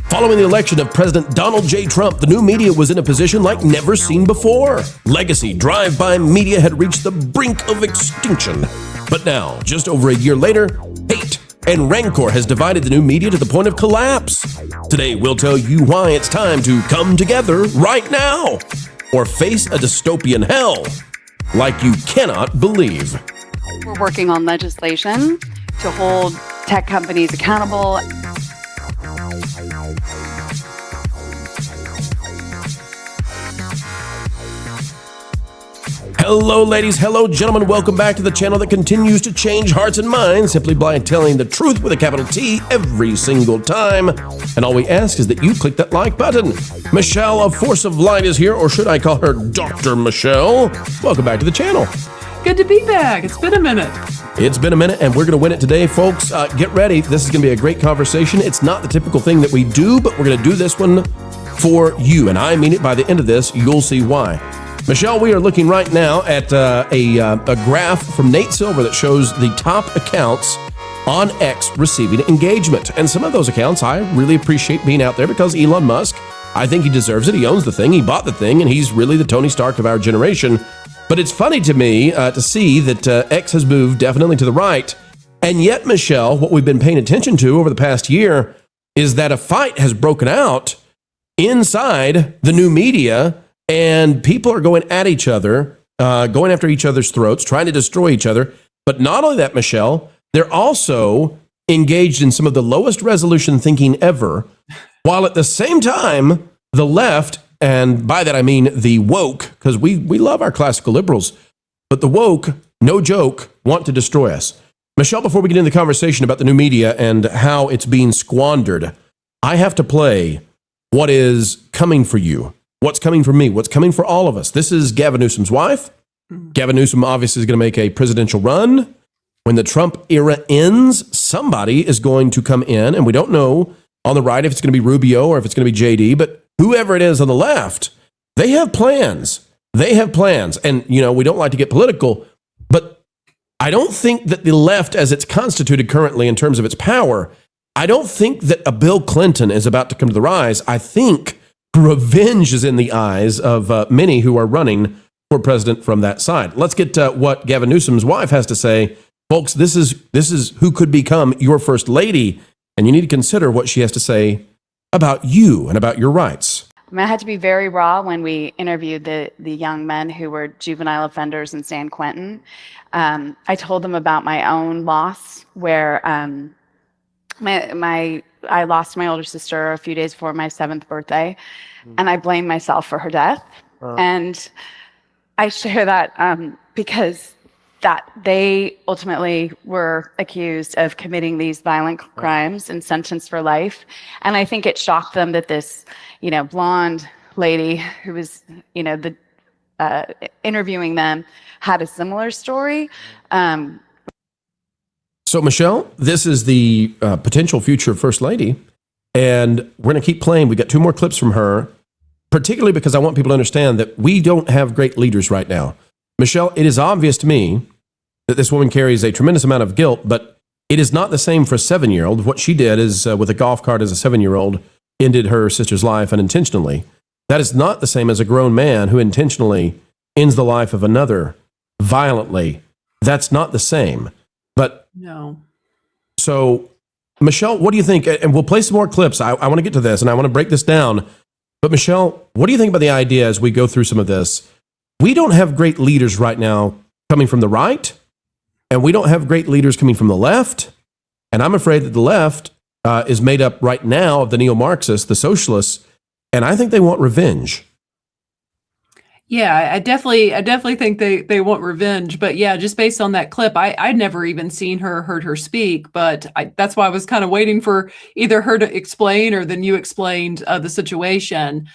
Following the election of President Donald J. Trump, the new media was in a position like never seen before. Legacy drive-by media had reached the brink of extinction. But now, just over a year later, hate and rancor has divided the new media to the point of collapse. Today, we'll tell you why it's time to come together right now, or face a dystopian hell like you cannot believe. We're working on legislation to hold tech companies accountable. Hello, ladies. Hello, gentlemen. Welcome back to the channel that continues to change hearts and minds simply by telling the truth with a capital T every single time. And all we ask is that you click that like button. Michelle, a force of light, is here, or should I call her Dr. Michelle? Welcome back to the channel. Good to be back. It's been a minute. It's been a minute, and we're going to win it today, folks. Get ready. This is going to be a great conversation. It's not the typical thing that we do, but we're going to do this one for you. And I mean it. By the end of this, you'll see why. Michelle, we are looking right now at a graph from Nate Zilver that shows the top accounts on X receiving engagement. And some of those accounts I really appreciate being out there because Elon Musk, I think he deserves it. He owns the thing, he bought the thing, and he's really the Tony Stark of our generation. But it's funny to me to see that X has moved definitely to the right. And yet, Michelle, what we've been paying attention to over the past year is that a fight has broken out inside the new media. And people are going at each other, going after each other's throats, trying to destroy each other. But not only that, Michelle, they're also engaged in some of the lowest resolution thinking ever, while at the same time, the left, and by that I mean the woke, because we love our classical liberals, but the woke, no joke, want to destroy us. Michelle, before we get into the conversation about the new media and how it's being squandered, I have to play what is coming for you. What's coming for me? What's coming for all of us? This is Gavin Newsom's wife. Gavin Newsom obviously is going to make a presidential run. When the Trump era ends, somebody is going to come in, and we don't know on the right if it's going to be Rubio or if it's going to be JD, but whoever it is on the left, they have plans. They have plans. And, you know, we don't like to get political, but I don't think that the left, as it's constituted currently in terms of its power, I don't think that a Bill Clinton is about to come to the rise. I think revenge is in the eyes of many who are running for president from that side. Let's get what Gavin Newsom's wife has to say. Folks, this is who could become your first lady, and you need to consider what she has to say about you and about your rights. I mean, I had to be very raw when we interviewed the young men who were juvenile offenders in San Quentin. I told them about my own loss, where I lost my older sister a few days before my 7th birthday, and I blame myself for her death. And I share that because that they ultimately were accused of committing these violent crimes and sentenced for life. And I think it shocked them that this, blonde lady who was, interviewing them had a similar story. So, Michelle, this is the potential future First Lady, and we're going to keep playing. We got 2 more clips from her, particularly because I want people to understand that we don't have great leaders right now. Michelle, it is obvious to me that this woman carries a tremendous amount of guilt, but it is not the same for a 7-year-old. What she did is, with a golf cart as a 7-year-old, ended her sister's life unintentionally. That is not the same as a grown man who intentionally ends the life of another violently. That's not the same. But no. So, Michelle, what do you think? And we'll play some more clips. I want to get to this, and I want to break this down. But Michelle, what do you think about the idea as we go through some of this? We don't have great leaders right now coming from the right, and we don't have great leaders coming from the left. And I'm afraid that the left is made up right now of the neo-Marxists, the socialists, and I think they want revenge. Yeah, I definitely think they want revenge. But yeah, just based on that clip, I'd never even seen her, heard her speak. But that's why I was kind of waiting for either her to explain or then you explained the situation.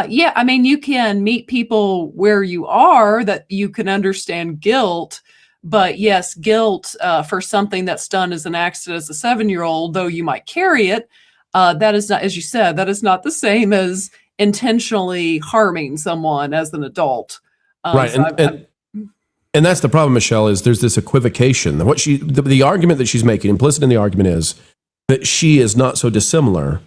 Yeah, I mean, you can meet people where you are that you can understand guilt. But yes, guilt for something that's done as an accident as a 7-year-old, though you might carry it, that is not, as you said, that is not the same as intentionally harming someone as an adult. Right. So and that's the problem, Michelle, is there's this equivocation. The argument that she's making, implicit in the argument, is that she is not so dissimilar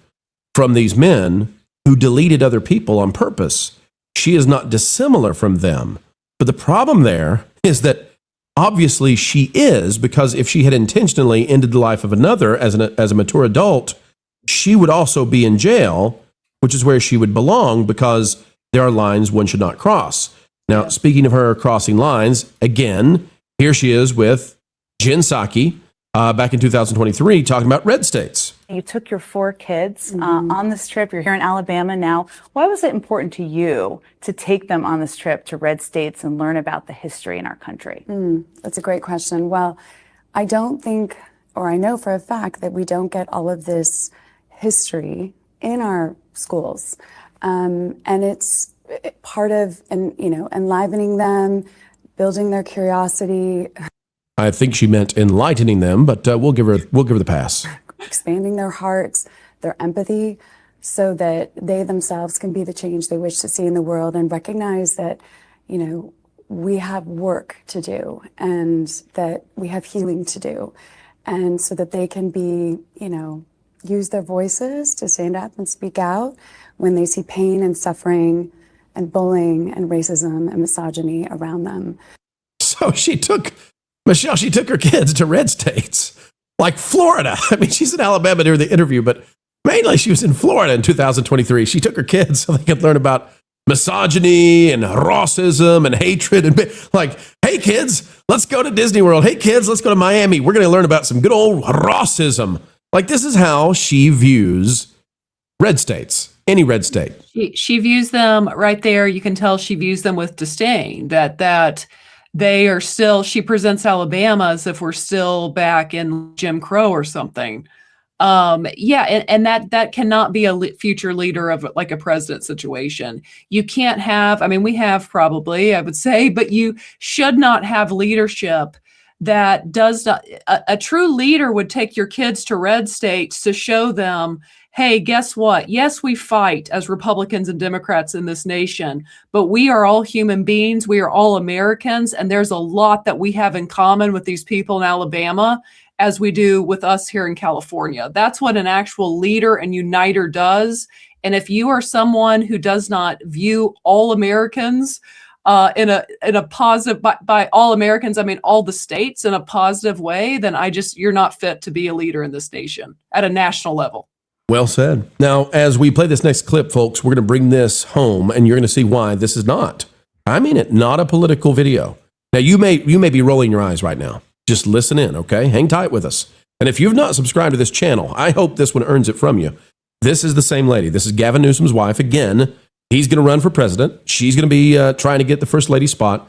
from these men who deleted other people on purpose. She is not dissimilar from them. But the problem there is that obviously she is, because if she had intentionally ended the life of another as a mature adult, she would also be in jail, which is where she would belong, because there are lines one should not cross. Now, speaking of her crossing lines, again, here she is with Jen Psaki back in 2023 talking about red states. You took your 4 kids on this trip. You're here in Alabama now. Why was it important to you to take them on this trip to red states and learn about the history in our country? That's a great question. Well, I don't think, or I know for a fact that we don't get all of this history in our schools. And it's part of, enlivening them, building their curiosity. I think she meant enlightening them, but we'll give her the pass. Expanding their hearts, their empathy, so that they themselves can be the change they wish to see in the world, and recognize that, we have work to do and that we have healing to do. And so that they can be, use their voices to stand up and speak out when they see pain and suffering and bullying and racism and misogyny around them. So she took her kids to red states, like Florida. I mean, she's in Alabama during the interview, but mainly she was in Florida in 2023. She took her kids so they could learn about misogyny and racism and hatred, and like, hey kids, let's go to Disney World. Hey kids, let's go to Miami. We're going to learn about some good old racism. Like, this is how she views red states, any red state. She views them right there. You can tell she views them with disdain, that they are still, she presents Alabama as if we're still back in Jim Crow or something. And that cannot be a future leader of like a president situation. You can't have, we have probably, I would say, but you should not have leadership that does not, a true leader would take your kids to red states to show them, hey, guess what? Yes, we fight as Republicans and Democrats in this nation, but we are all human beings. We are all Americans. And there's a lot that we have in common with these people in Alabama as we do with us here in California. That's what an actual leader and uniter does. And if you are someone who does not view all Americans in a positive, by all Americans, I mean all the states, in a positive way, then you're not fit to be a leader in this nation at a national level. Well said. Now, as we play this next clip, folks, we're going to bring this home, and you're going to see why this is not a political video. Now, you may be rolling your eyes right now. Just listen in, okay? Hang tight with us. And if you've not subscribed to this channel, I hope this one earns it from you. This is the same lady. This is Gavin Newsom's wife. Again, he's going to run for president. She's going to be trying to get the first lady spot.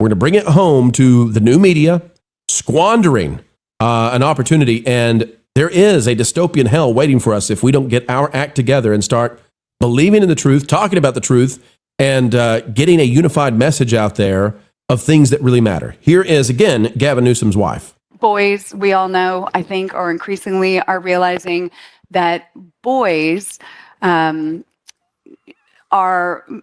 We're going to bring it home to the new media, squandering an opportunity. And there is a dystopian hell waiting for us if we don't get our act together and start believing in the truth, talking about the truth, and getting a unified message out there of things that really matter. Here is, again, Gavin Newsom's wife. Boys, we all know, I think, or increasingly are realizing that boys are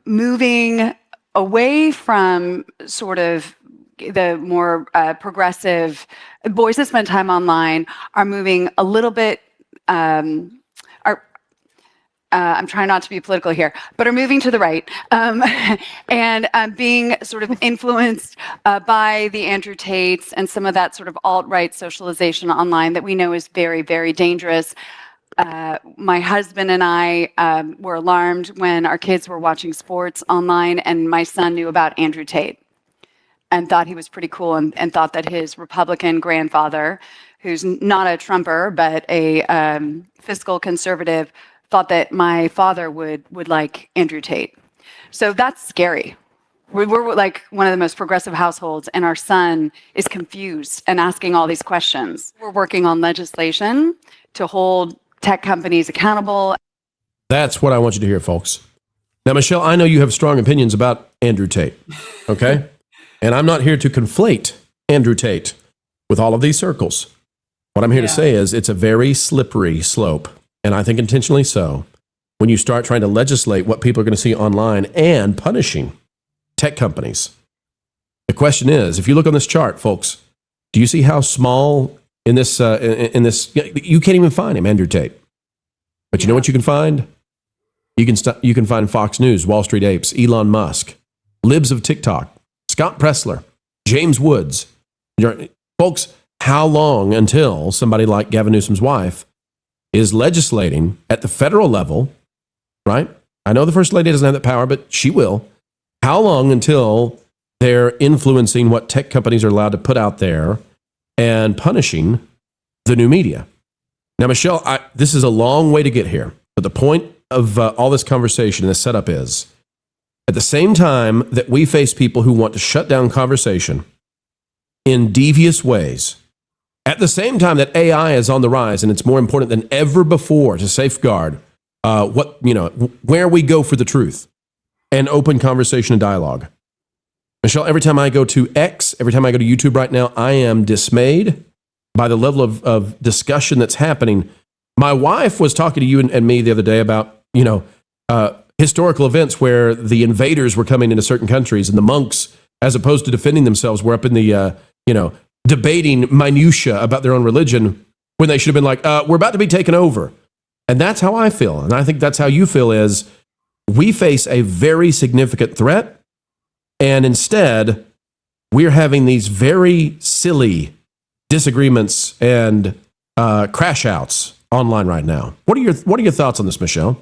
moving away from sort of the more progressive boys that spend time online, are moving a little bit, I'm trying not to be political here, but are moving to the right and being sort of influenced by the Andrew Tates and some of that sort of alt-right socialization online that we know is very, very dangerous. My husband and I were alarmed when our kids were watching sports online, and my son knew about Andrew Tate and thought he was pretty cool, and thought that his Republican grandfather, who's not a Trumper, but a fiscal conservative, thought that my father would like Andrew Tate. So that's scary. We're like one of the most progressive households, and our son is confused and asking all these questions. We're working on legislation to hold tech companies accountable. That's what I want you to hear, folks. Now, Michelle, I know you have strong opinions about Andrew Tate, okay? And I'm not here to conflate Andrew Tate with all of these circles. What I'm here to say is it's a very slippery slope, and I think intentionally so, when you start trying to legislate what people are going to see online and punishing tech companies. The question is, if you look on this chart, folks, do you see how small in this, you can't even find him, Andrew Tate. But you know what you can find? You can find Fox News, Wall Street Apes, Elon Musk, libs of TikTok, Scott Pressler, James Woods. Folks, how long until somebody like Gavin Newsom's wife is legislating at the federal level, right? I know the First Lady doesn't have that power, but she will. How long until they're influencing what tech companies are allowed to put out there and punishing the new media? Now, Michelle, this is a long way to get here, but the point of all this conversation and this setup is, at the same time that we face people who want to shut down conversation in devious ways, at the same time that AI is on the rise and it's more important than ever before to safeguard where we go for the truth and open conversation and dialogue. Michelle, every time I go to X, every time I go to YouTube right now, I am dismayed by the level of discussion that's happening. My wife was talking to you and me the other day about, historical events where the invaders were coming into certain countries and the monks, as opposed to defending themselves, were up in the, debating minutia about their own religion when they should have been like, we're about to be taken over. And that's how I feel. And I think that's how you feel is we face a very significant threat. And instead, we're having these very silly disagreements and crash outs online right now. What are your thoughts on this, Michelle?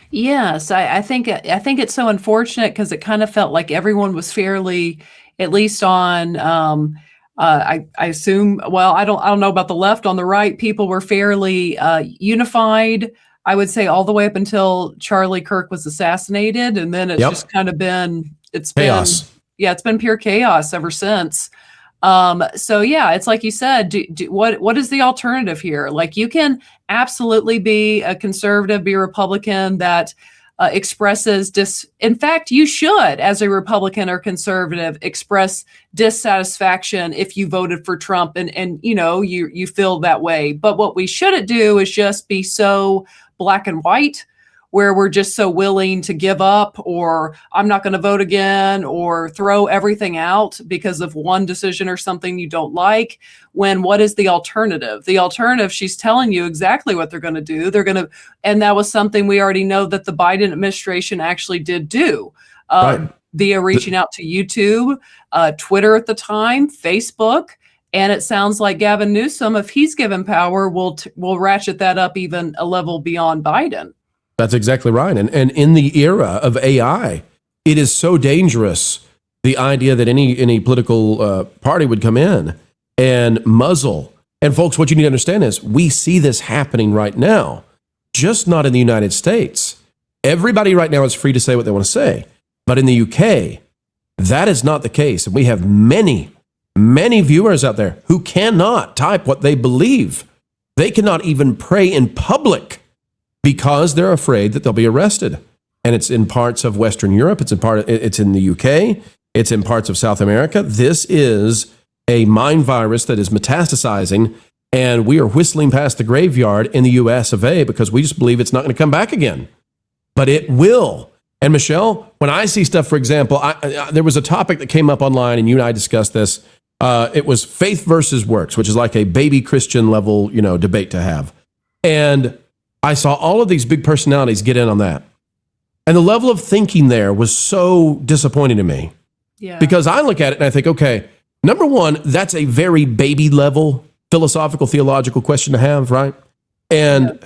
Yes, I think it's so unfortunate because it kind of felt like everyone was fairly, at least on, I assume, well, I don't know about the left. On the right, people were fairly unified. I would say all the way up until Charlie Kirk was assassinated, and then it's just kind of been chaos. It's been pure chaos ever since. So yeah, it's like you said, what is the alternative here? Like, you can absolutely be a conservative, be a Republican that expresses in fact, you should, as a Republican or conservative, express dissatisfaction if you voted for Trump and you feel that way. But what we shouldn't do is just be so black and white, where we're just so willing to give up, or I'm not going to vote again, or throw everything out because of one decision or something you don't like. When what is the alternative? The alternative, she's telling you exactly what they're going to do. And that was something we already know that the Biden administration actually did do. Right. Via reaching out to YouTube, Twitter at the time, Facebook. And it sounds like Gavin Newsom, if he's given power, will ratchet that up even a level beyond Biden. That's exactly right. And in the era of AI, it is so dangerous, the idea that any political party would come in and muzzle. And folks, what you need to understand is we see this happening right now, just not in the United States. Everybody right now is free to say what they want to say. But in the UK, that is not the case. And we have many, many viewers out there who cannot type what they believe. They cannot even pray in public because they're afraid that they'll be arrested. And it's in parts of Western Europe. It's in the UK. It's in parts of South America. This is a mind virus that is metastasizing, and we are whistling past the graveyard in the US of A because we just believe it's not going to come back again. But it will. And Michelle, when I see stuff, for example, there was a topic that came up online, and you and I discussed this. It was faith versus works, which is like a baby Christian level, debate to have. And I saw all of these big personalities get in on that. And the level of thinking there was so disappointing to me. Yeah. Because I look at it and I think, okay, number one, that's a very baby level philosophical, theological question to have, right? And,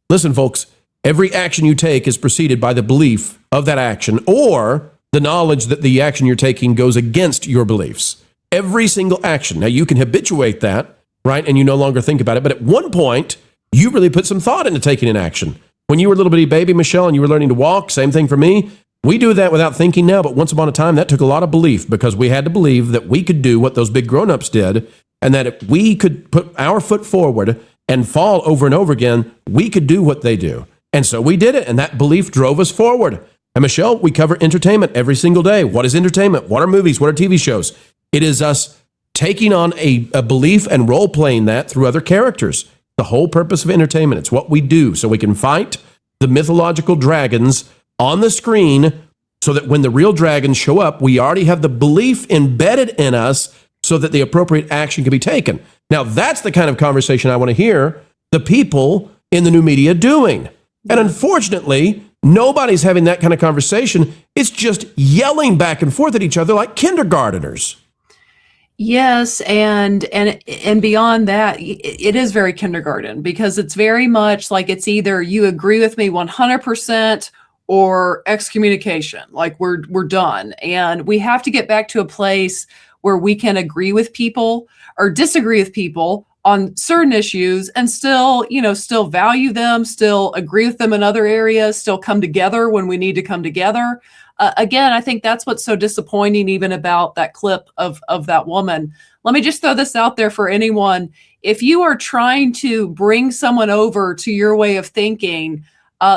listen, folks, every action you take is preceded by the belief of that action or the knowledge that the action you're taking goes against your beliefs. Every single action. Now, you can habituate that, right? And you no longer think about it. But at one point, you really put some thought into taking an action. When you were a little bitty baby, Michelle, and you were learning to walk, same thing for me. We do that without thinking now, but once upon a time, that took a lot of belief because we had to believe that we could do what those big grown-ups did, and that if we could put our foot forward and fall over and over again, we could do what they do. And so we did it, and that belief drove us forward. And Michelle, we cover entertainment every single day. What is entertainment? What are movies? What are TV shows? It is us taking on a belief and role-playing that through other characters. The whole purpose of entertainment. It's what we do so we can fight the mythological dragons on the screen so that when the real dragons show up, we already have the belief embedded in us so that the appropriate action can be taken. Now, that's the kind of conversation I want to hear the people in the new media doing? And unfortunately, nobody's having that kind of conversation. It's just yelling back and forth at each other like kindergarteners. Yes, and beyond that, it is very kindergarten, because it's very much like it's either you agree with me 100% or excommunication, like we're done. And we have to get back to a place where we can agree with people or disagree with people on certain issues and still value them, still agree with them in other areas, still come together when we need to come together. Again, I think that's what's so disappointing even about that clip of that woman. Let me just throw this out there for anyone. If you are trying to bring someone over to your way of thinking,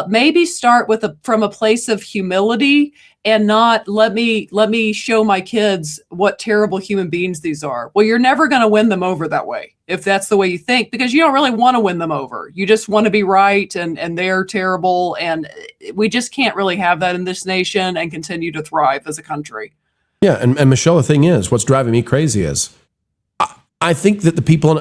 maybe start from a place of humility and not let me show my kids what terrible human beings these are. Well, you're never going to win them over that way if that's the way you think, because you don't really want to win them over. You just want to be right and they're terrible. And we just can't really have that in this nation and continue to thrive as a country. Yeah. And Michelle, the thing is, what's driving me crazy is I think that the people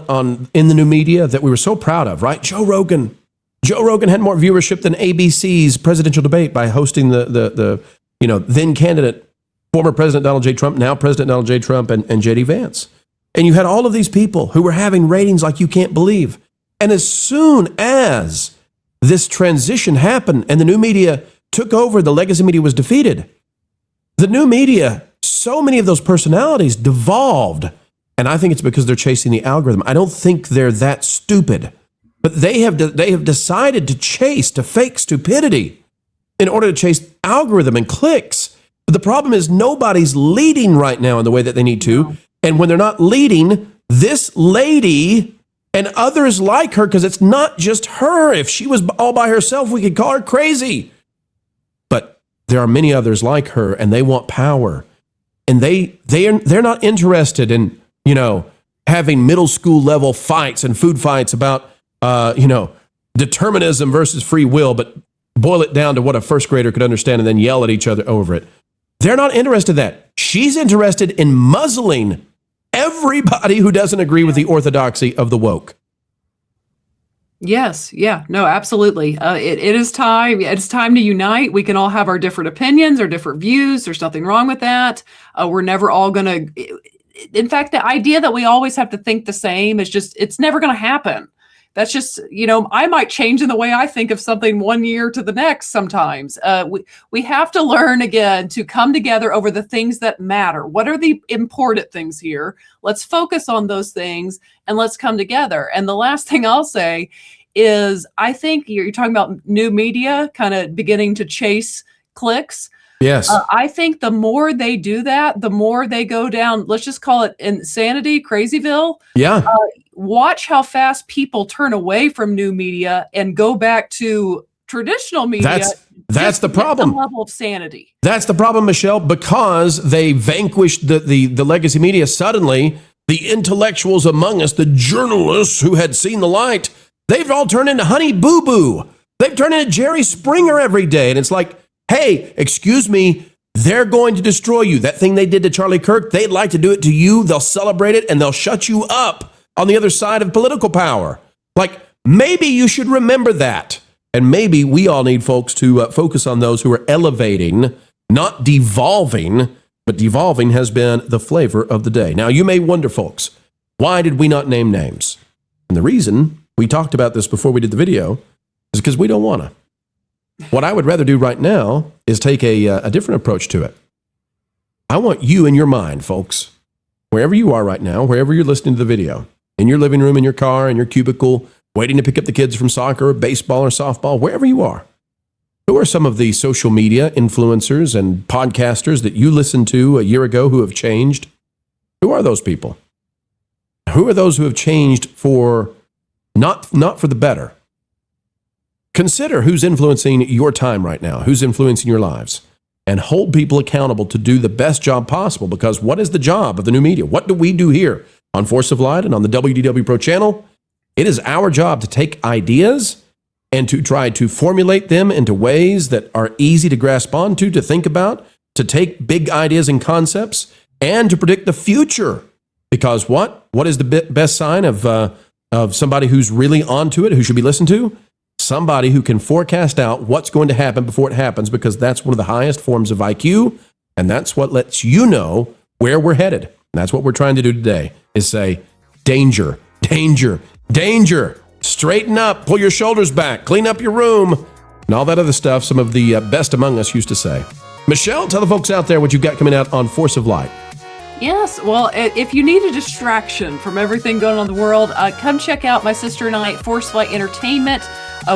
in the new media that we were so proud of, right? Joe Rogan had more viewership than ABC's presidential debate by hosting the then candidate, former President Donald J. Trump, now President Donald J. Trump, and J.D. Vance. And you had all of these people who were having ratings like you can't believe. And as soon as this transition happened and the new media took over, the legacy media was defeated. The new media, so many of those personalities devolved. And I think it's because they're chasing the algorithm. I don't think they're that stupid. But they have decided to chase to fake stupidity in order to chase algorithm and clicks. But the problem is nobody's leading right now in the way that they need to. No. And when they're not leading, this lady and others like her, because it's not just her. If she was all by herself, we could call her crazy. But there are many others like her, and they want power. And they're not interested in, having middle school level fights and food fights about determinism versus free will, but boil it down to what a first grader could understand and then yell at each other over it. They're not interested in that. She's interested in muzzling everybody who doesn't agree with the orthodoxy of the woke. Yes. Yeah. No, absolutely. It is time. It's time to unite. We can all have our different opinions or different views. There's nothing wrong with that. We're never all going to. In fact, the idea that we always have to think the same is it's never going to happen. That's just, I might change in the way I think of something one year to the next sometimes. We have to learn again to come together over the things that matter. What are the important things here? Let's focus on those things and let's come together. And the last thing I'll say is I think you're talking about new media kind of beginning to chase clicks. Yes. I think the more they do that, the more they go down, let's just call it insanity, crazyville. Yeah. Watch how fast people turn away from new media and go back to traditional media. That's the problem. Some level of sanity. That's the problem, Michelle, because they vanquished the legacy media. Suddenly, the intellectuals among us, the journalists who had seen the light, they've all turned into Honey Boo Boo. They've turned into Jerry Springer every day. And it's like, hey, excuse me, they're going to destroy you. That thing they did to Charlie Kirk, they'd like to do it to you. They'll celebrate it and they'll shut you up on the other side of political power. Like, maybe you should remember that. And maybe we all need folks to focus on those who are elevating, not devolving, but devolving has been the flavor of the day. Now, you may wonder, folks, why did we not name names? And the reason, we talked about this before we did the video, is because we don't want to. What I would rather do right now is take a different approach to it. I want you in your mind, folks, wherever you are right now, wherever you're listening to the video, in your living room, in your car, in your cubicle, waiting to pick up the kids from soccer or baseball or softball, wherever you are. Who are some of the social media influencers and podcasters that you listened to a year ago who have changed? Who are those people? Who are those who have changed for not for the better? Consider who's influencing your time right now, who's influencing your lives, and hold people accountable to do the best job possible, because what is the job of the new media? What do we do here on Force of Light and on the WDW Pro Channel? It is our job to take ideas and to try to formulate them into ways that are easy to grasp onto, to think about, to take big ideas and concepts, and to predict the future. Because what is the best sign of somebody who's really onto it, who should be listened to? somebody who can forecast out what's going to happen before it happens, because that's one of the highest forms of IQ, and that's what lets you know where we're headed. And that's what we're trying to do today, is say, danger, danger, danger. Straighten up, pull your shoulders back, clean up your room, and all that other stuff some of the best among us used to say. Michelle, tell the folks out there what you've got coming out on Force of Light. Yes, well, if you need a distraction from everything going on in the world, come check out my sister and I at Force Light Entertainment.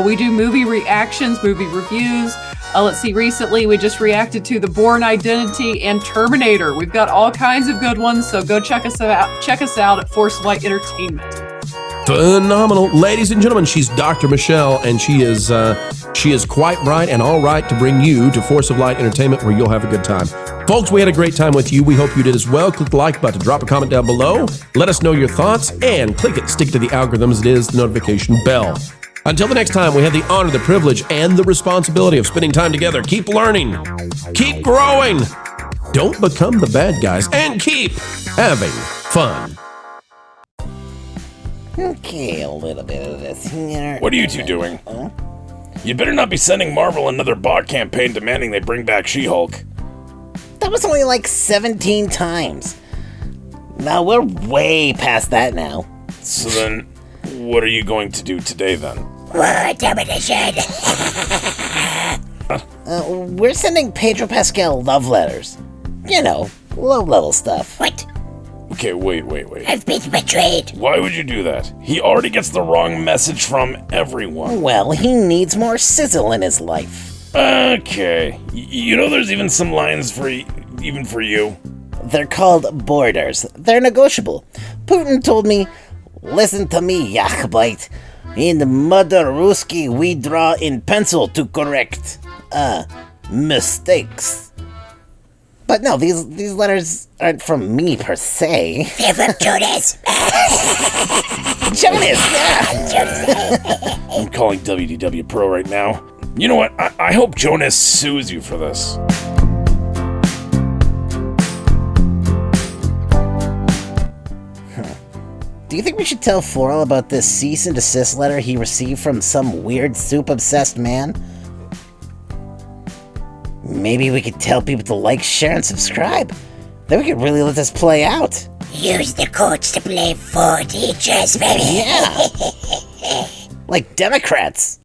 We do movie reactions, movie reviews. Let's see, recently we just reacted to The Bourne Identity and Terminator. We've got all kinds of good ones, so go check us out. Check us out at Force Light Entertainment. Phenomenal. Ladies and gentlemen, she's Dr. Michelle, and she is quite right and all right to bring you to Force of Light Entertainment, where you'll have a good time. Folks, we had a great time with you. We hope you did as well. Click the like button, drop a comment down below, let us know your thoughts, and click it, stick it to the algorithms. It is the notification bell. Until the next time, we have the honor, the privilege, and the responsibility of spending time together. Keep learning, keep growing, don't become the bad guys, and keep having fun. Okay, a little bit of this here. What are you two doing? You better not be sending Marvel another bot campaign demanding they bring back She-Hulk. That was only like 17 times. Now we're way past that now. So then, what are you going to do today then? We're sending Pedro Pascal love letters. You know, low-level stuff. What? Okay, wait. I've been betrayed. Why would you do that? He already gets the wrong message from everyone. Well, he needs more sizzle in his life. Okay. You know there's even some lines even for you? They're called borders. They're negotiable. Putin told me, listen to me, Yachbite. In Mother Ruski, we draw in pencil to correct, mistakes. But no, these letters aren't from me per se. They're from Jonas. Jonas, yeah. I'm calling WDW Pro right now. You know what? I hope Jonas sues you for this. Do you think we should tell Floral about this cease and desist letter he received from some weird soup-obsessed man? Maybe we could tell people to like, share, and subscribe. Then we could really let this play out. Use the codes to play 4 teachers, baby. Yeah. Like Democrats.